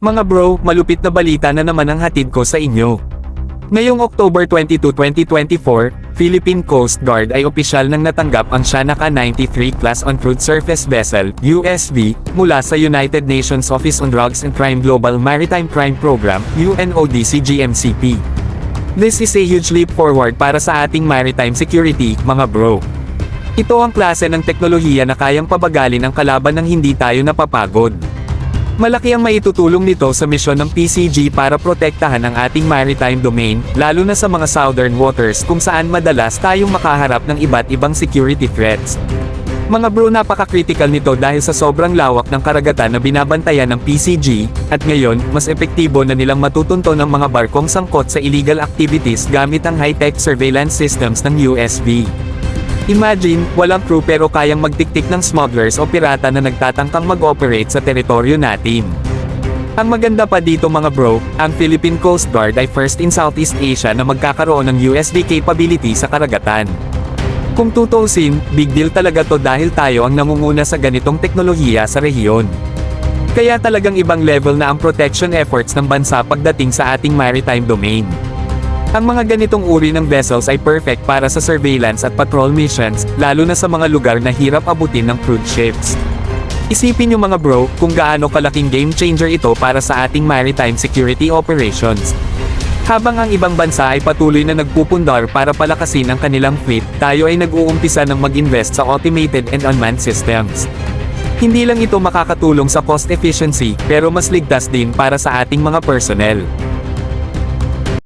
Mga bro, malupit na balita na naman ang hatid ko sa inyo. Ngayong October 22, 2024, Philippine Coast Guard ay opisyal nang natanggap ang Shanaka 93 Class Uncrewed Surface Vessel, USV, mula sa United Nations Office on Drugs and Crime Global Maritime Crime Program, UNODC GMCP. This is a huge leap forward para sa ating maritime security, mga bro. Ito ang klase ng teknolohiya na kayang pabagalin ang kalaban ng hindi tayo napapagod. Malaki ang maitutulong nito sa misyon ng PCG para protektahan ang ating maritime domain, lalo na sa mga southern waters kung saan madalas tayong makaharap ng iba't ibang security threats. Mga bro, napaka-critical nito dahil sa sobrang lawak ng karagatan na binabantayan ng PCG, at ngayon, mas epektibo na nilang matutunto ng mga barkong sangkot sa illegal activities gamit ang high-tech surveillance systems ng USV. Imagine, walang crew pero kayang magtiktik ng smugglers o pirata na nagtatangkang mag-operate sa teritoryo natin. Ang maganda pa dito mga bro, ang Philippine Coast Guard ay first in Southeast Asia na magkakaroon ng USV capability sa karagatan. Kung tutuusin, big deal talaga to dahil tayo ang nangunguna sa ganitong teknolohiya sa rehiyon. Kaya talagang ibang level na ang protection efforts ng bansa pagdating sa ating maritime domain. Ang mga ganitong uri ng vessels ay perfect para sa surveillance at patrol missions, lalo na sa mga lugar na hirap abutin ng crude ships. Isipin nyo mga bro, kung gaano kalaking game changer ito para sa ating maritime security operations. Habang ang ibang bansa ay patuloy na nagpupundar para palakasin ang kanilang fleet, tayo ay nag-uumpisa ng mag-invest sa automated and unmanned systems. Hindi lang ito makakatulong sa cost efficiency, pero mas ligtas din para sa ating mga personnel.